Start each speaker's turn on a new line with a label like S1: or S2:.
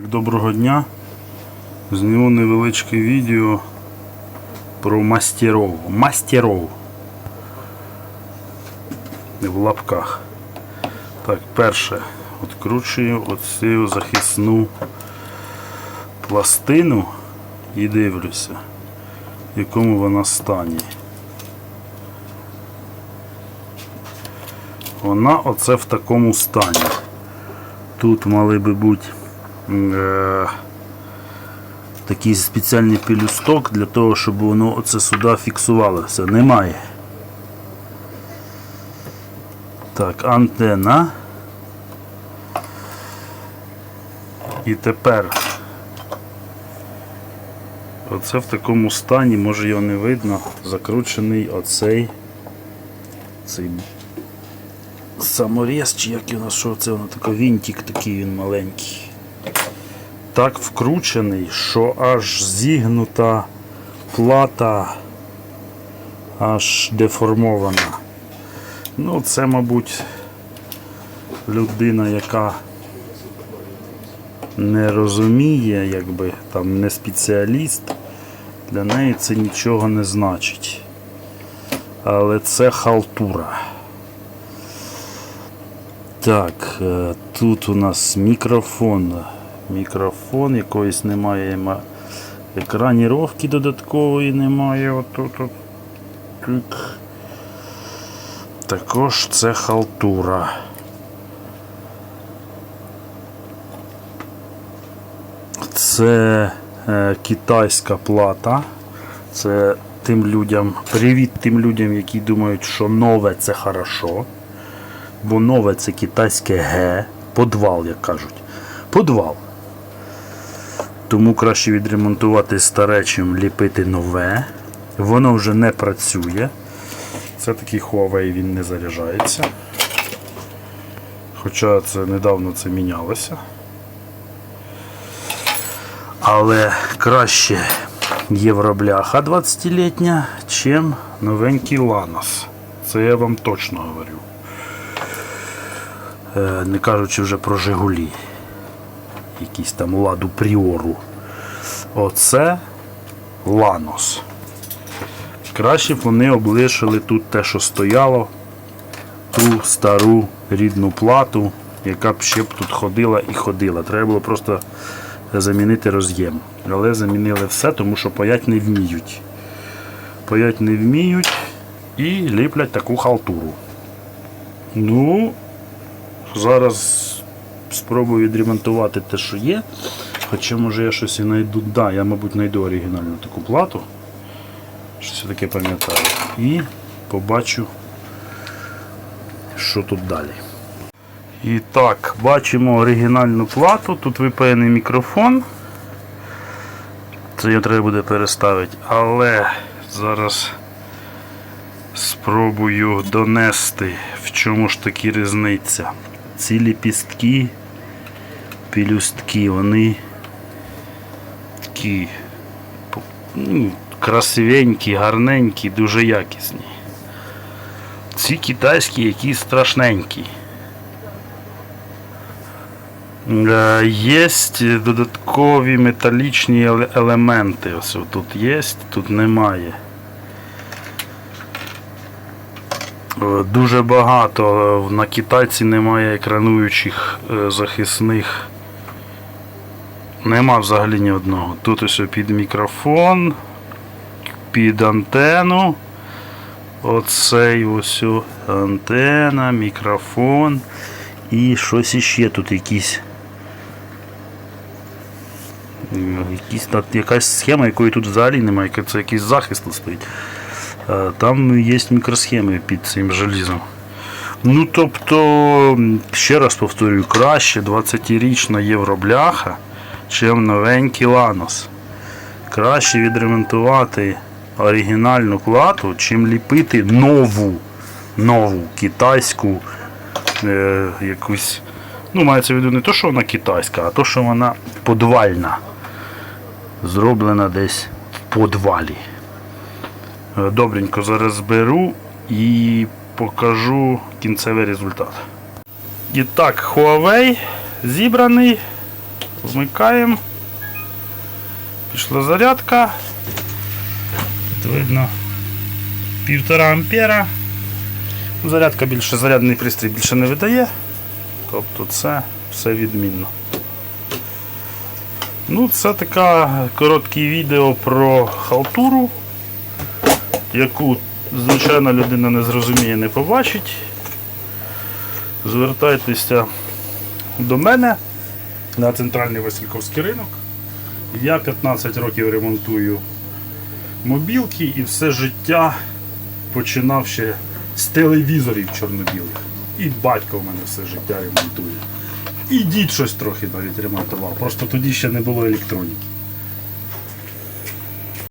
S1: Доброго дня! Зніму невеличке відео про мастеров в лапках. Так, перше, відкручую оцю захисну пластину і дивлюся, в якому вона стані. Вона оце в такому стані. Тут мали би бути такий спеціальний пелюсток для того, щоб воно оце сюди фіксувалося. Немає. Так, антенна. І тепер оце в такому стані, може його не видно, закручений оцей саморіз, чи як його, що це, воно такий вінтик такий, він маленький. Так вкручений, що аж зігнута плата, аж деформована. Ну, це, мабуть, людина, яка не розуміє, якби там не спеціаліст, для неї це нічого не значить. Але це халтура. Так, тут у нас мікрофон. Мікрофон, якоїсь немає, екраніровки додаткової немає. Отут. Також це халтура. Це китайська плата. Це тим людям, привіт тим людям, які думають, що нове це хорошо. Бо нове це китайське Г, подвал, як кажуть. Подвал. Тому краще відремонтувати старе, чим ліпити нове. Воно вже не працює. Це такий Huawei, він не заряджається. Хоча це недавно це мінялося. Але краще євробляха 20-літня, чим новенький Lanos. Це я вам точно говорю. Не кажучи вже про Жигулі. Якісь там Ладу Пріору. Оце Lanos. Краще б вони облишили тут те, що стояло, ту стару рідну плату, яка б ще б тут ходила і ходила. Треба було просто замінити роз'єм. Але замінили все, тому що паять не вміють. Паять не вміють і ліплять таку халтуру. Ну, зараз спробую відремонтувати те, що є. Хоча, може, я щось і знайду. Да, я, мабуть, знайду оригінальну таку плату. Щось я таке пам'ятаю. І побачу, що тут далі. І так, бачимо оригінальну плату. Тут випаяний мікрофон. Це його треба буде переставити. Але зараз спробую донести, в чому ж таки різниця. Ці ліпістки, пелюстки, вони такі красивенькі, гарненькі, дуже якісні. Ці китайські, які страшненькі. Є додаткові металічні елементи. Ось тут є, тут немає. Дуже багато. На китайці немає екрануючих захисних. Нема взагалі ні одного. Тут ось під мікрофон, під антенну. Оцей ось антенна, мікрофон і щось іще тут якісь. Якась схема, якої тут взагалі немає, це якийсь захист стоїть. Там є мікросхеми під цим желізом. Ну, тобто, ще раз повторюю, краще 20-річна євробляха, чим новенький Lanos. Краще відремонтувати оригінальну плату, чим ліпити нову китайську якусь. Ну, мається в виду не то, що вона китайська, а то, що вона подвальна. Зроблена десь в подвалі. Добренько зараз зберу і покажу кінцевий результат. І так, Huawei зібраний. Вмикаємо. Пішла зарядка. Тут видно 1,5 ампера. Зарядка більше, зарядний пристрій більше не видає. Тобто це все відмінно. Ну, це таке коротке відео про халтуру, яку звичайна людина не зрозуміє, не побачить. Звертайтеся до мене на центральний Васильковський ринок. Я 15 років ремонтую мобілки і все життя починав ще з телевізорів чорно-білих. І батько в мене все життя ремонтує. І дід щось трохи навіть ремонтував. Просто тоді ще не було електроніки.